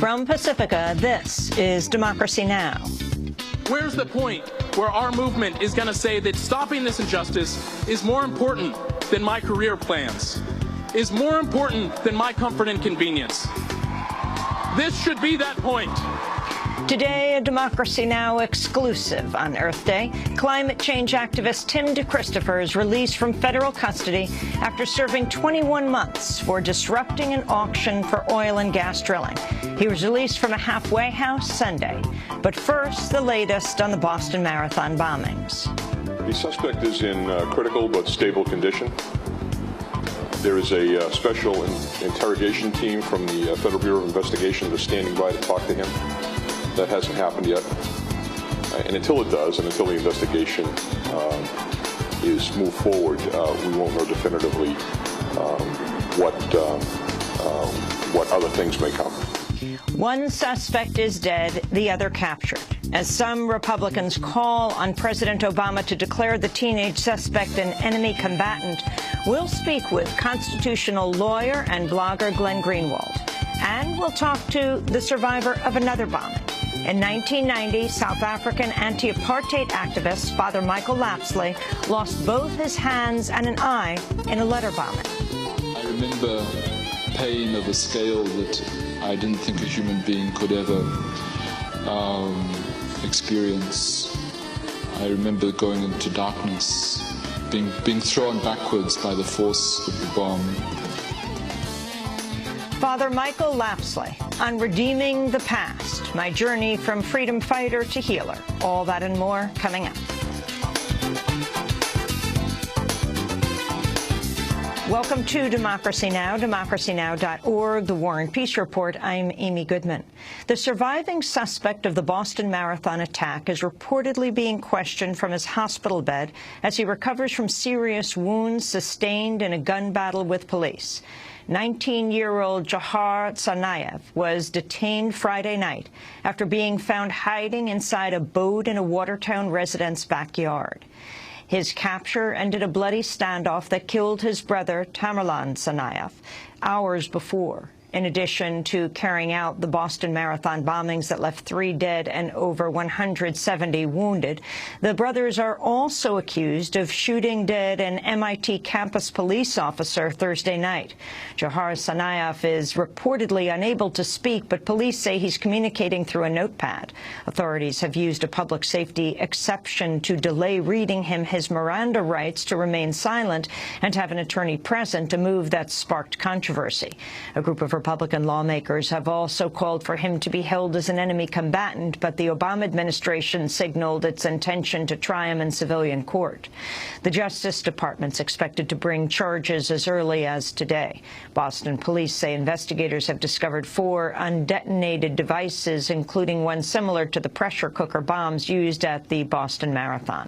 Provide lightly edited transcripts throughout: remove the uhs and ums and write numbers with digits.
From Pacifica, this is Democracy Now! Where's the point where our movement is going to say that stopping this injustice is more important than my career plans, is more important than my comfort and convenience? This should be that point. Today, a Democracy Now! Exclusive on Earth Day. Climate change activist Tim DeChristopher is released from federal custody after serving 21 months for disrupting an auction for oil and gas drilling. He was released from a halfway house Sunday. But first, the latest on the Boston Marathon bombings. The suspect is in critical but stable condition. There is a special interrogation team from the Federal Bureau of Investigation that's standing by to talk to him. That hasn't happened yet. And until it does, and until the investigation is moved forward, we won't know definitively what other things may come. One suspect is dead, the other captured. As some Republicans call on President Obama to declare the teenage suspect an enemy combatant, we'll speak with constitutional lawyer and blogger Glenn Greenwald. And we'll talk to the survivor of another bombing. In 1990, South African anti-apartheid activist Father Michael Lapsley lost both his hands and an eye in a letter bombing. I remember pain of a scale that I didn't think a human being could ever experience. I remember going into darkness, being thrown backwards by the force of the bomb. Father Michael Lapsley on Redeeming the Past, my journey from freedom fighter to healer. All that and more coming up. Welcome to Democracy Now!, democracynow.org, the War and Peace Report. I'm Amy Goodman. The surviving suspect of the Boston Marathon attack is reportedly being questioned from his hospital bed as he recovers from serious wounds sustained in a gun battle with police. 19-year-old Jahar Tsarnaev was detained Friday night after being found hiding inside a boat in a Watertown resident's backyard. His capture ended a bloody standoff that killed his brother, Tamerlan Tsarnaev, hours before. In addition to carrying out the Boston Marathon bombings that left 3 dead and over 170 wounded, the brothers are also accused of shooting dead an MIT campus police officer Thursday night. Jahar Tsarnaev is reportedly unable to speak, but police say he's communicating through a notepad. Authorities have used a public safety exception to delay reading him his Miranda rights to remain silent and have an attorney present, a move that sparked controversy. A group of Republican lawmakers have also called for him to be held as an enemy combatant, but the Obama administration signaled its intention to try him in civilian court. The Justice Department's expected to bring charges as early as today. Boston police say investigators have discovered 4 undetonated devices, including one similar to the pressure cooker bombs used at the Boston Marathon.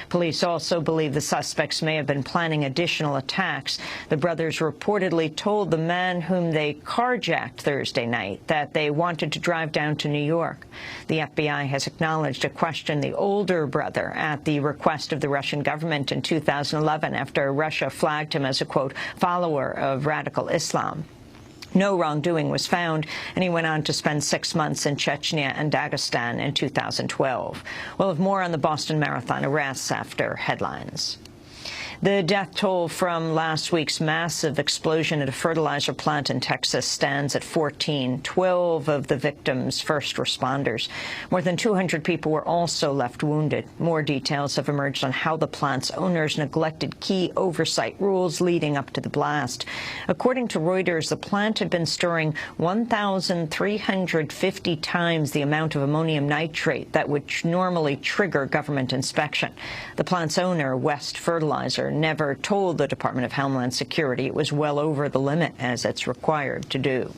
Police also believe the suspects may have been planning additional attacks. The brothers reportedly told the man whom they carjacked Thursday night that they wanted to drive down to New York. The FBI has acknowledged it questioned the older brother at the request of the Russian government in 2011 after Russia flagged him as a, quote, follower of radical Islam. No wrongdoing was found, and he went on to spend 6 months in Chechnya and Dagestan in 2012. We'll have more on the Boston Marathon arrests after headlines. The death toll from last week's massive explosion at a fertilizer plant in Texas stands at 14, 12 of the victims first responders. More than 200 people were also left wounded. More details have emerged on how the plant's owners neglected key oversight rules leading up to the blast. According to Reuters, the plant had been storing 1,350 times the amount of ammonium nitrate that would normally trigger government inspection. The plant's owner, West Fertilizer, never told the Department of Homeland Security it was well over the limit, as it's required to do.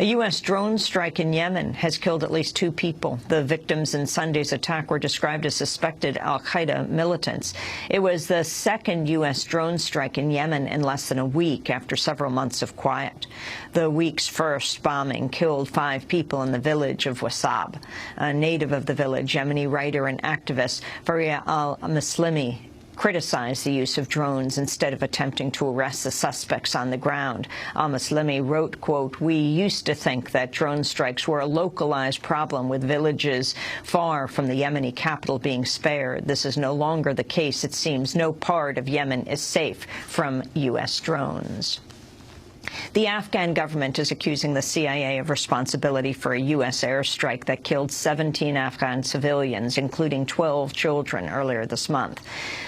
A U.S. drone strike in Yemen has killed at least 2 people. The victims in Sunday's attack were described as suspected al-Qaeda militants. It was the second U.S. drone strike in Yemen in less than a week after several months of quiet. The week's first bombing killed 5 people in the village of Wasab. A native of the village, Yemeni writer and activist Faria al-Muslimi, criticized the use of drones instead of attempting to arrest the suspects on the ground. Al-Muslimi wrote, quote, "We used to think that drone strikes were a localized problem with villages far from the Yemeni capital being spared. This is no longer the case. It seems no part of Yemen is safe from U.S. drones." The Afghan government is accusing the CIA of responsibility for a U.S. airstrike that killed 17 Afghan civilians, including 12 children, earlier this month.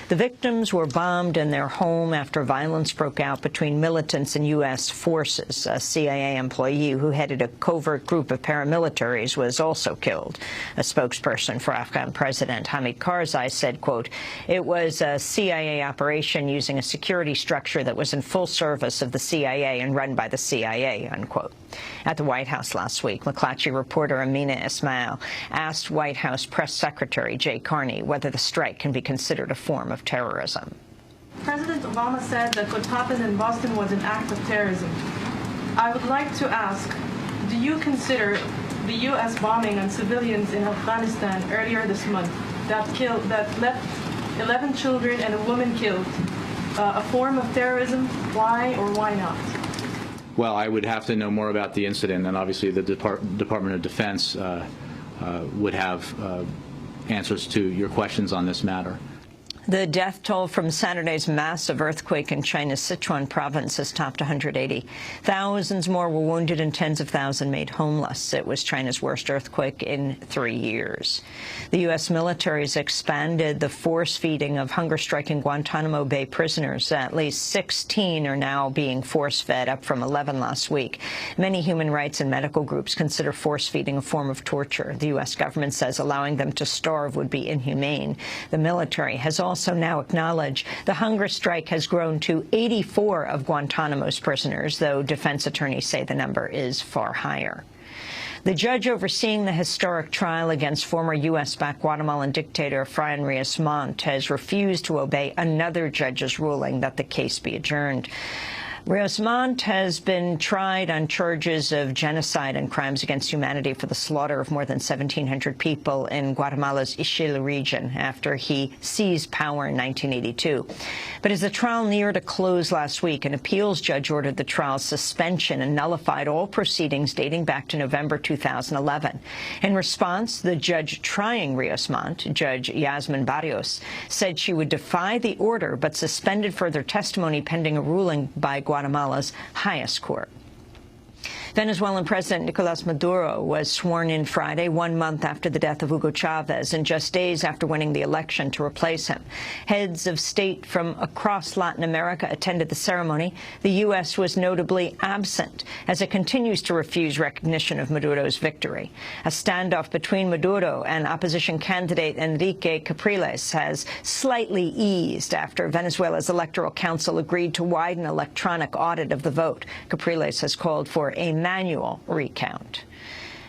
The victims were bombed in their home after violence broke out between militants and U.S. forces. A CIA employee who headed a covert group of paramilitaries was also killed. A spokesperson for Afghan President Hamid Karzai said, quote, "It was a CIA operation using a security structure that was in full service of the CIA and run by the CIA," unquote. At the White House last week, McClatchy reporter Amina Ismail asked White House Press Secretary Jay Carney whether the strike can be considered a form of terrorism. President Obama said that what happened in Boston was an act of terrorism. I would like to ask, do you consider the U.S. bombing on civilians in Afghanistan earlier this month that left 11 children and a woman killed a form of terrorism? Why or why not? Well, I would have to know more about the incident, and obviously the Department of Defense would have answers to your questions on this matter. The death toll from Saturday's massive earthquake in China's Sichuan province has topped 180. Thousands more were wounded and tens of thousands made homeless. It was China's worst earthquake in 3 years. The U.S. military has expanded the force feeding of hunger-striking Guantanamo Bay prisoners. At least 16 are now being force-fed, up from 11 last week. Many human rights and medical groups consider force-feeding a form of torture. The U.S. government says allowing them to starve would be inhumane. The military has also now acknowledged the hunger strike has grown to 84 of Guantanamo's prisoners, though defense attorneys say the number is far higher. The judge overseeing the historic trial against former U.S.-backed Guatemalan dictator Fray Reyes Montt has refused to obey another judge's ruling that the case be adjourned. Reyes Montt has been tried on charges of genocide and crimes against humanity for the slaughter of more than 1,700 people in Guatemala's Ixil region after he seized power in 1982. But as the trial neared a close last week, an appeals judge ordered the trial's suspension and nullified all proceedings dating back to November 2011. In response, the judge trying Reyes Montt, Judge Yasmin Barrios, said she would defy the order but suspended further testimony pending a ruling by Guatemala's highest court. Venezuelan President Nicolas Maduro was sworn in Friday, 1 month after the death of Hugo Chavez and just days after winning the election to replace him. Heads of state from across Latin America attended the ceremony. The U.S. was notably absent, as it continues to refuse recognition of Maduro's victory. A standoff between Maduro and opposition candidate Enrique Capriles has slightly eased after Venezuela's Electoral Council agreed to widen electronic audit of the vote. Capriles has called for a manual recount.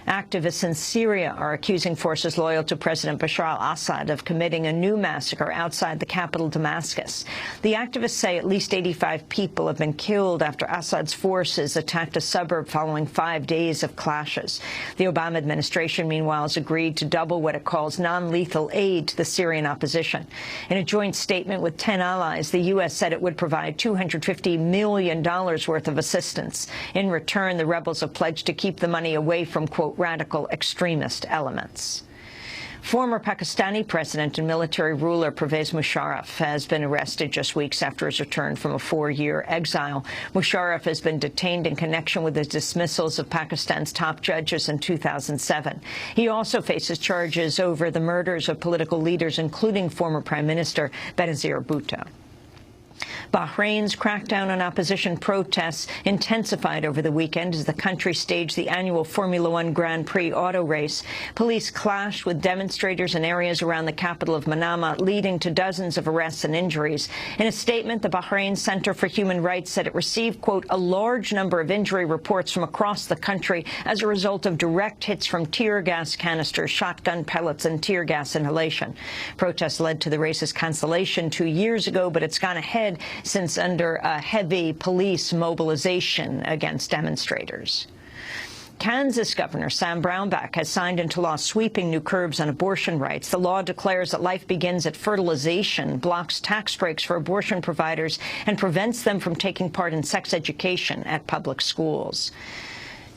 Activists in Syria are accusing forces loyal to President Bashar al-Assad of committing a new massacre outside the capital, Damascus. The activists say at least 85 people have been killed after Assad's forces attacked a suburb following 5 days of clashes. The Obama administration, meanwhile, has agreed to double what it calls non-lethal aid to the Syrian opposition. In a joint statement with 10 allies, the U.S. said it would provide $250 million worth of assistance. In return, the rebels have pledged to keep the money away from, quote, radical extremist elements. Former Pakistani president and military ruler Pervez Musharraf has been arrested just weeks after his return from a 4-year exile. Musharraf has been detained in connection with the dismissals of Pakistan's top judges in 2007. He also faces charges over the murders of political leaders, including former Prime Minister Benazir Bhutto. Bahrain's crackdown on opposition protests intensified over the weekend as the country staged the annual Formula One Grand Prix auto race. Police clashed with demonstrators in areas around the capital of Manama, leading to dozens of arrests and injuries. In a statement, the Bahrain Center for Human Rights said it received, quote, a large number of injury reports from across the country as a result of direct hits from tear gas canisters, shotgun pellets, and tear gas inhalation. Protests led to the race's cancellation 2 years ago, but it's gone ahead since under a heavy police mobilization against demonstrators. Kansas Governor Sam Brownback has signed into law sweeping new curbs on abortion rights. The law declares that life begins at fertilization, blocks tax breaks for abortion providers, and prevents them from taking part in sex education at public schools.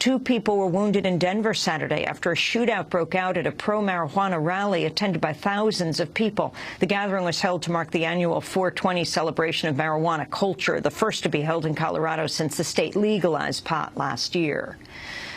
2 people were wounded in Denver Saturday after a shootout broke out at a pro-marijuana rally attended by thousands of people. The gathering was held to mark the annual 420 celebration of marijuana culture, the first to be held in Colorado since the state legalized pot last year.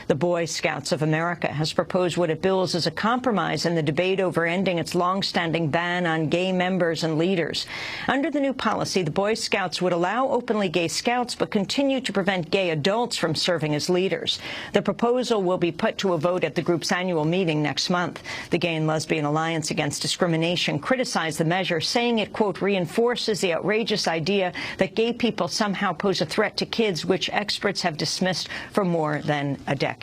The Boy Scouts of America has proposed what it bills as a compromise in the debate over ending its long-standing ban on gay members and leaders. Under the new policy, the Boy Scouts would allow openly gay scouts but continue to prevent gay adults from serving as leaders. The proposal will be put to a vote at the group's annual meeting next month. The Gay and Lesbian Alliance Against Discrimination criticized the measure, saying it, quote, reinforces the outrageous idea that gay people somehow pose a threat to kids, which experts have dismissed for more than a decade.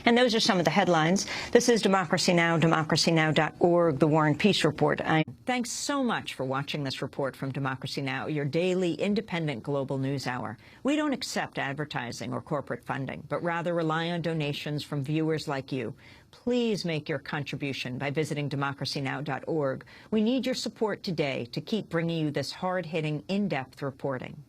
And those are some of the headlines. This is Democracy Now!, democracynow.org, The War and Peace Report. Thanks so much for watching this report from Democracy Now!, your daily independent global news hour. We don't accept advertising or corporate funding, but rather rely on donations from viewers like you. Please make your contribution by visiting democracynow.org. We need your support today to keep bringing you this hard-hitting, in-depth reporting.